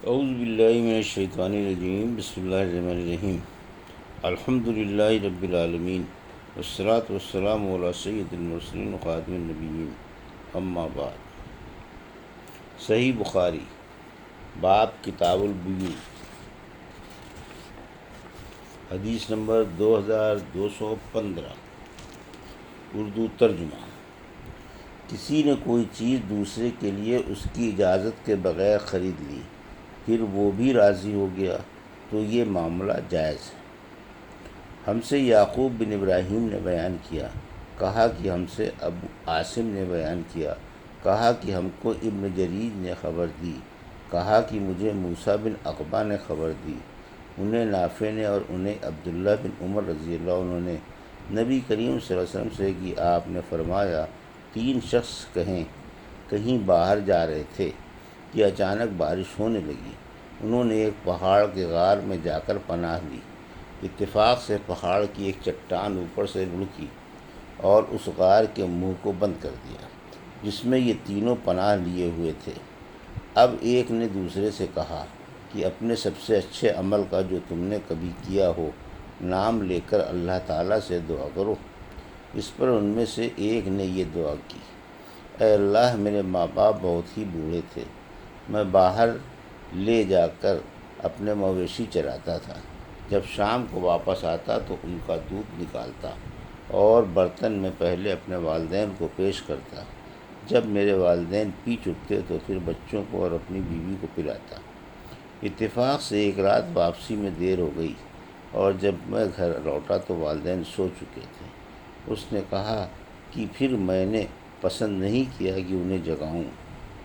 اعوذ باللہ من الشیطان الرجیم، بسم اللہ الرحمن الرحیم۔ الحمد للہ رب العالمین، والصلاة والسلام علی سید المرسلین خاتم النبیین، اما بعد۔ صحیح بخاری، باب کتاب البیوع، حدیث نمبر 2215، اردو ترجمہ۔ کسی نے کوئی چیز دوسرے کے لیے اس کی اجازت کے بغیر خرید لی، پھر وہ بھی راضی ہو گیا تو یہ معاملہ جائز ہے۔ ہم سے یعقوب بن ابراہیم نے بیان کیا، کہا کہ ہم سے ابو عاصم نے بیان کیا، کہا کہ ہم کو ابن جریج نے خبر دی، کہا کہ مجھے موسیٰ بن عقبہ نے خبر دی، انہیں نافع نے اور انہیں عبداللہ بن عمر رضی اللہ عنہ نے نبی کریم صلی اللہ علیہ وسلم سے کہ آپ نے فرمایا، 3 شخص کہیں باہر جا رہے تھے کہ اچانک بارش ہونے لگی۔ انہوں نے ایک پہاڑ کے غار میں جا کر پناہ لی۔ اتفاق سے پہاڑ کی ایک چٹان اوپر سے لڑکی اور اس غار کے منہ کو بند کر دیا جس میں یہ تینوں پناہ لیے ہوئے تھے۔ اب ایک نے دوسرے سے کہا کہ اپنے سب سے اچھے عمل کا جو تم نے کبھی کیا ہو نام لے کر اللہ تعالیٰ سے دعا کرو۔ اس پر ان میں سے ایک نے یہ دعا کی، اے اللہ، میرے ماں باپ بہت ہی بوڑھے تھے، میں باہر لے جا کر اپنے مویشی چراتا تھا، جب شام کو واپس آتا تو ان کا دودھ نکالتا اور برتن میں پہلے اپنے والدین کو پیش کرتا، جب میرے والدین پی چکتے تو پھر بچوں کو اور اپنی بیوی کو پلاتا۔ اتفاق سے ایک رات واپسی میں دیر ہو گئی اور جب میں گھر لوٹا تو والدین سو چکے تھے۔ اس نے کہا کہ پھر میں نے پسند نہیں کیا کہ انہیں جگاؤں۔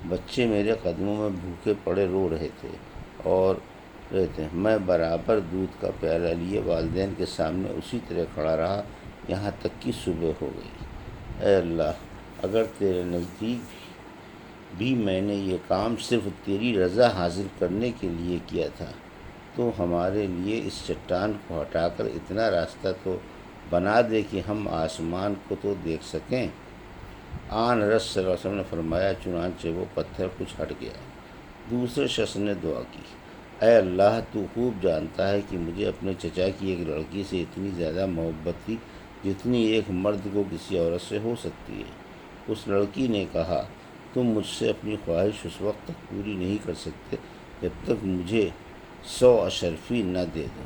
بچے میرے قدموں میں بھوکے پڑے رو رہے تھے، میں برابر دودھ کا پیالہ لیے والدین کے سامنے اسی طرح کھڑا رہا یہاں تک کہ صبح ہو گئی۔ اے اللہ، اگر تیرے نزدیک بھی میں نے یہ کام صرف تیری رضا حاصل کرنے کے لیے کیا تھا تو ہمارے لیے اس چٹان کو ہٹا کر اتنا راستہ تو بنا دے کہ ہم آسمان کو تو دیکھ سکیں۔ آن رسول صلی اللہ علیہ وسلم نے فرمایا، چنانچہ وہ پتھر کچھ ہٹ گیا۔ دوسرے شخص نے دعا کی، اے اللہ، تو خوب جانتا ہے کہ مجھے اپنے چچا کی ایک لڑکی سے اتنی زیادہ محبت تھی جتنی ایک مرد کو کسی عورت سے ہو سکتی ہے۔ اس لڑکی نے کہا، تم مجھ سے اپنی خواہش اس وقت تک پوری نہیں کر سکتے جب تک مجھے 100 اشرفی نہ دے دو۔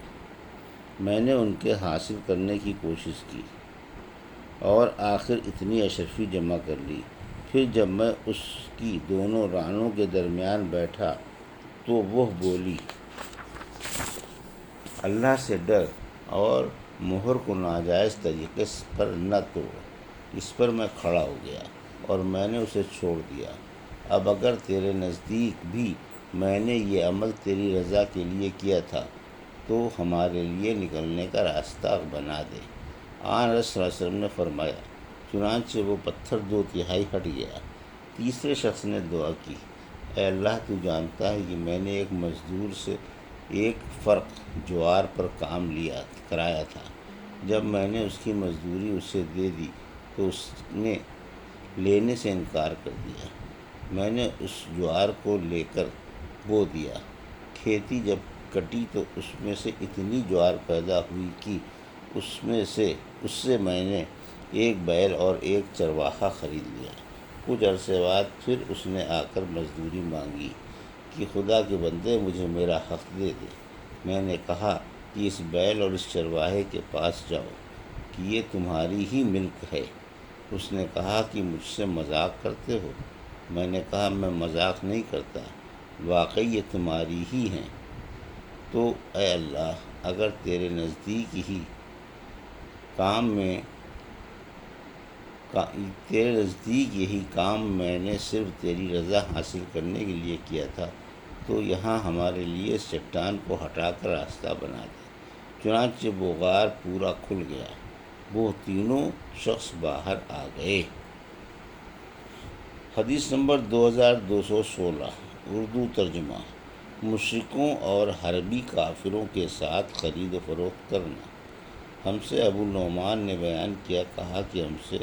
میں نے ان کے حاصل کرنے کی کوشش کی اور آخر اتنی اشرفی جمع کر لی۔ پھر جب میں اس کی دونوں رانوں کے درمیان بیٹھا تو وہ بولی، اللہ سے ڈر اور مہر کو ناجائز طریقے پر نہ توڑ۔ اس پر میں کھڑا ہو گیا اور میں نے اسے چھوڑ دیا۔ اب اگر تیرے نزدیک بھی میں نے یہ عمل تیری رضا کے لیے کیا تھا تو ہمارے لیے نکلنے کا راستہ بنا دے۔ آن رسول صلی اللہ علیہ وسلم نے فرمایا، چنانچہ وہ پتھر 2/3 ہٹ گیا۔ تیسرے شخص نے دعا کی، اے اللہ، تو جانتا ہے کہ میں نے ایک مزدور سے ایک فرق جوار پر کام کرایا تھا۔ جب میں نے اس کی مزدوری اسے دے دی تو اس نے لینے سے انکار کر دیا۔ میں نے اس جوار کو لے کر بو دیا۔ کھیتی جب کٹی تو اس میں سے اتنی جوار پیدا ہوئی کہ اس سے میں نے ایک بیل اور ایک چرواہا خرید لیا۔ کچھ عرصے بعد پھر اس نے آ کر مزدوری مانگی کہ خدا کے بندے، مجھے میرا حق دے دے۔ میں نے کہا کہ اس بیل اور اس چرواہے کے پاس جاؤ کہ یہ تمہاری ہی ملک ہے۔ اس نے کہا کہ مجھ سے مذاق کرتے ہو؟ میں نے کہا، میں مذاق نہیں کرتا، واقعی یہ تمہاری ہی ہیں۔ تو اے اللہ، اگر تیرے نزدیک یہی کام میں نے صرف تیری رضا حاصل کرنے کے لیے کیا تھا تو یہاں ہمارے لیے اس چٹان کو ہٹا کر راستہ بنا دے۔ چنانچہ وہ غار پورا کھل گیا، وہ تینوں شخص باہر آ گئے۔ حدیث نمبر 2216، اردو ترجمہ۔ مشرکوں اور حربی کافروں کے ساتھ خرید و فروخت کرنا۔ ہم سے ابو نعمان نے بیان کیا، کہا کہ ہم سے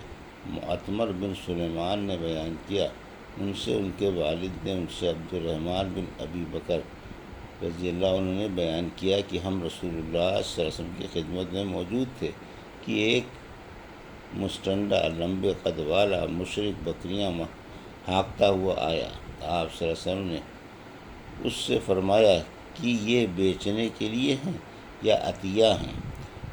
معتمر بن سلیمان نے بیان کیا، ان سے ان کے والد نے ان سے عبد الرحمن بن ابی بکر رضی اللہ عنہ نے بیان کیا کہ ہم رسول اللہ صلی اللہ علیہ وسلم کی خدمت میں موجود تھے کہ ایک مستنڈا لمبے قد والا مشرک بکریاں ہانکتا ہوا آیا۔ آپ صلی اللہ علیہ وسلم نے اس سے فرمایا کہ یہ بیچنے کے لیے ہیں یا عطیہ ہیں،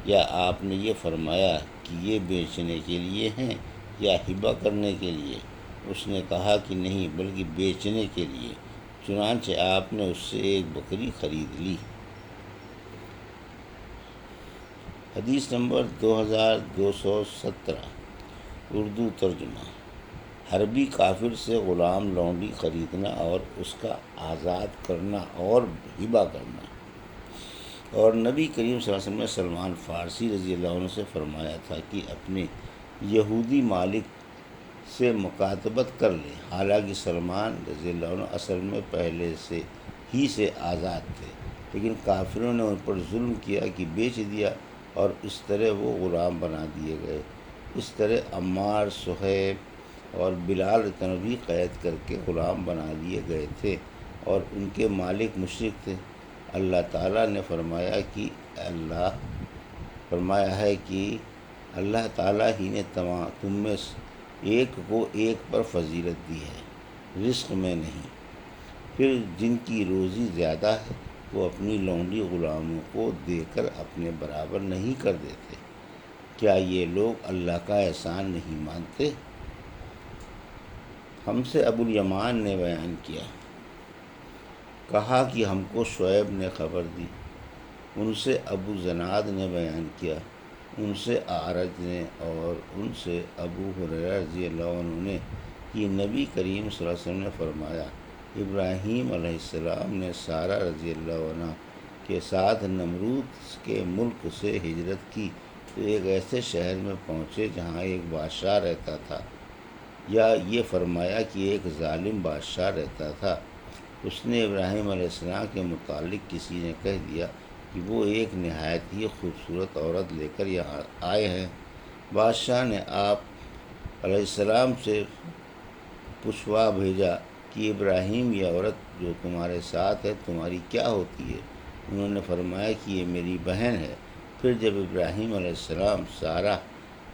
یا آپ نے یہ فرمایا کہ یہ بیچنے کے لیے ہیں یا ہبہ کرنے کے لیے؟ اس نے کہا کہ نہیں بلکہ بیچنے کے لیے۔ چنانچہ آپ نے اس سے ایک بکری خرید لی۔ حدیث نمبر 2217 اردو ترجمہ۔ حربی کافر سے غلام لونڈی خریدنا اور اس کا آزاد کرنا اور ہبہ کرنا۔ اور نبی کریم صلی اللہ علیہ وسلم نے سلمان فارسی رضی اللہ عنہ سے فرمایا تھا کہ اپنے یہودی مالک سے مکاتبت کر لے، حالانکہ سلمان رضی اللہ عنہ اصل میں پہلے سے آزاد تھے، لیکن کافروں نے ان پر ظلم کیا کہ بیچ دیا اور اس طرح وہ غلام بنا دیے گئے۔ اس طرح عمار، صہیب اور بلال بھی قید کر کے غلام بنا لیے گئے تھے اور ان کے مالک مشرک تھے۔ اللہ تعالیٰ نے فرمایا ہے کہ اللہ تعالیٰ ہی نے تم میں ایک کو ایک پر فضیلت دی ہے، رزق میں نہیں۔ پھر جن کی روزی زیادہ ہے وہ اپنی لونڈی غلاموں کو دے کر اپنے برابر نہیں کر دیتے۔ کیا یہ لوگ اللہ کا احسان نہیں مانتے؟ ہم سے ابو الیمان نے بیان کیا، کہا کہ ہم کو شعیب نے خبر دی، ان سے ابو زناد نے بیان کیا، ان سے اعرج نے، اور ان سے ابو ہریرہ رضی اللہ عنہ نے کہ نبی کریم صلی اللہ علیہ وسلم نے فرمایا، ابراہیم علیہ السلام نے سارہ رضی اللہ عنہ کے ساتھ نمرود کے ملک سے ہجرت کی تو ایک ایسے شہر میں پہنچے جہاں ایک بادشاہ رہتا تھا، یا یہ فرمایا کہ ایک ظالم بادشاہ رہتا تھا۔ اس نے ابراہیم علیہ السلام کے متعلق کسی نے کہہ دیا کہ وہ ایک نہایت ہی خوبصورت عورت لے کر یہاں آئے ہیں۔ بادشاہ نے آپ علیہ السلام سے پوچھوا بھیجا کہ ابراہیم، یہ عورت جو تمہارے ساتھ ہے تمہاری کیا ہوتی ہے؟ انہوں نے فرمایا کہ یہ میری بہن ہے۔ پھر جب ابراہیم علیہ السلام سارہ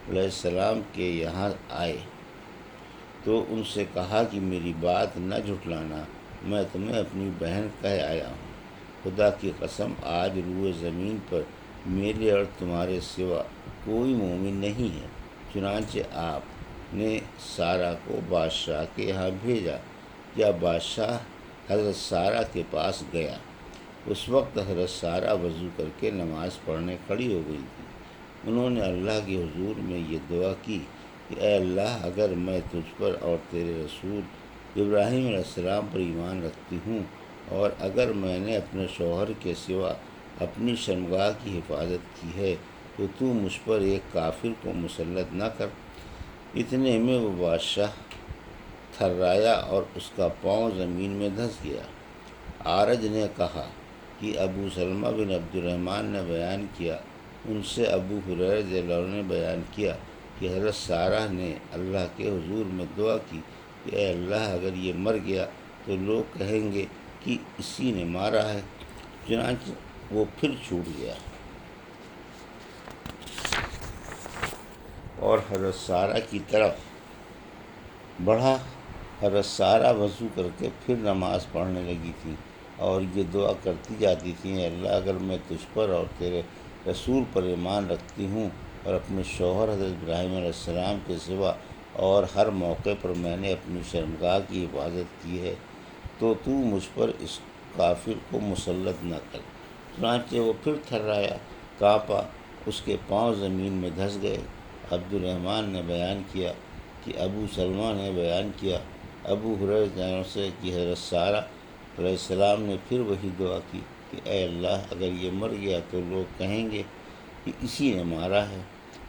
علیہ السلام کے یہاں آئے تو ان سے کہا کہ میری بات نہ جھٹلانا، میں تمہیں اپنی بہن کہہ آیا ہوں۔ خدا کی قسم آج روئے زمین پر میرے اور تمہارے سوا کوئی مومن نہیں ہے۔ چنانچہ آپ نے سارہ کو بادشاہ کے یہاں بھیجا۔ یا بادشاہ حضرت سارہ کے پاس گیا، اس وقت حضرت سارہ وضو کر کے نماز پڑھنے کھڑی ہو گئی تھی۔ انہوں نے اللہ کے حضور میں یہ دعا کی کہ اے اللہ، اگر میں تجھ پر اور تیرے رسول ابراہیم علیہ السلام پر ایمان رکھتی ہوں، اور اگر میں نے اپنے شوہر کے سوا اپنی شرمگاہ کی حفاظت کی ہے تو تو مجھ پر ایک کافر کو مسلط نہ کر۔ اتنے میں وہ بادشاہ تھرایا اور اس کا پاؤں زمین میں دھنس گیا۔ اعرج نے کہا کہ ابو سلمہ بن عبد الرحمن نے بیان کیا، ان سے ابو ہریرہ رضی اللہ عنہ نے بیان کیا کہ حضرت سارہ نے اللہ کے حضور میں دعا کی کہ اے اللہ، اگر یہ مر گیا تو لوگ کہیں گے کہ اسی نے مارا ہے۔ چنانچہ وہ پھر چھوٹ گیا اور حضرت سارہ کی طرف بڑھا۔ حضرت سارہ وضو کر کے پھر نماز پڑھنے لگی تھی اور یہ دعا کرتی جاتی تھی، اے اللہ، اگر میں تجھ پر اور تیرے رسول پر ایمان رکھتی ہوں اور اپنے شوہر حضرت ابراہیم علیہ السلام کے سوا اور ہر موقع پر میں نے اپنی شرمگاہ کی حفاظت کی ہے تو تو مجھ پر اس کافر کو مسلط نہ کر۔ چنانچہ وہ پھر تھرایا، کانپا، اس کے پاؤں زمین میں دھنس گئے۔ عبد الرحمن نے بیان کیا کہ ابو سلمہ نے بیان کیا ابو ہریرہ سے کہ حضرت سارہ علیہ السلام نے پھر وہی دعا کی کہ اے اللہ، اگر یہ مر گیا تو لوگ کہیں گے کہ اسی نے مارا ہے۔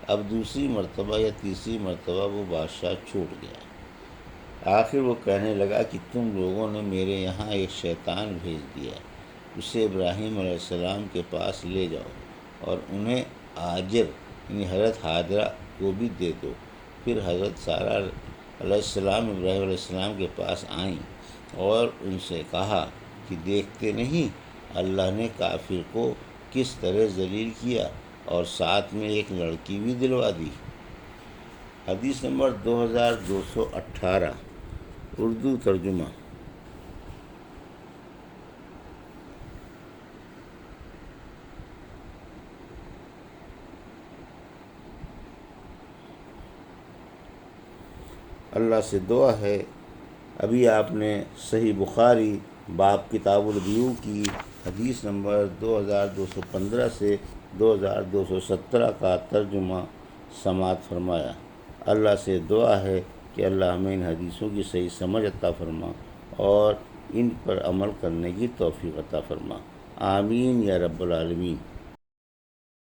اب دوسری مرتبہ یا تیسری مرتبہ وہ بادشاہ چھوٹ گیا۔ آخر وہ کہنے لگا کہ تم لوگوں نے میرے یہاں ایک شیطان بھیج دیا، اسے ابراہیم علیہ السلام کے پاس لے جاؤ اور انہیں آجر یعنی حضرت ہاجرہ کو بھی دے دو۔ پھر حضرت سارہ علیہ السلام ابراہیم علیہ السلام کے پاس آئیں اور ان سے کہا کہ دیکھتے نہیں اللہ نے کافر کو کس طرح ذلیل کیا اور ساتھ میں ایک لڑکی بھی دلوا دی۔ حدیث نمبر 2218 اردو ترجمہ۔ اللہ سے دعا ہے، ابھی آپ نے صحیح بخاری باب کتاب البیوع کی حدیث نمبر 2215 سے 2217 کا ترجمہ سماعت فرمایا۔ اللہ سے دعا ہے کہ اللہ ہمیں ان حدیثوں کی صحیح سمجھ عطا فرما اور ان پر عمل کرنے کی توفیق عطا فرما، آمین یا رب العالمین۔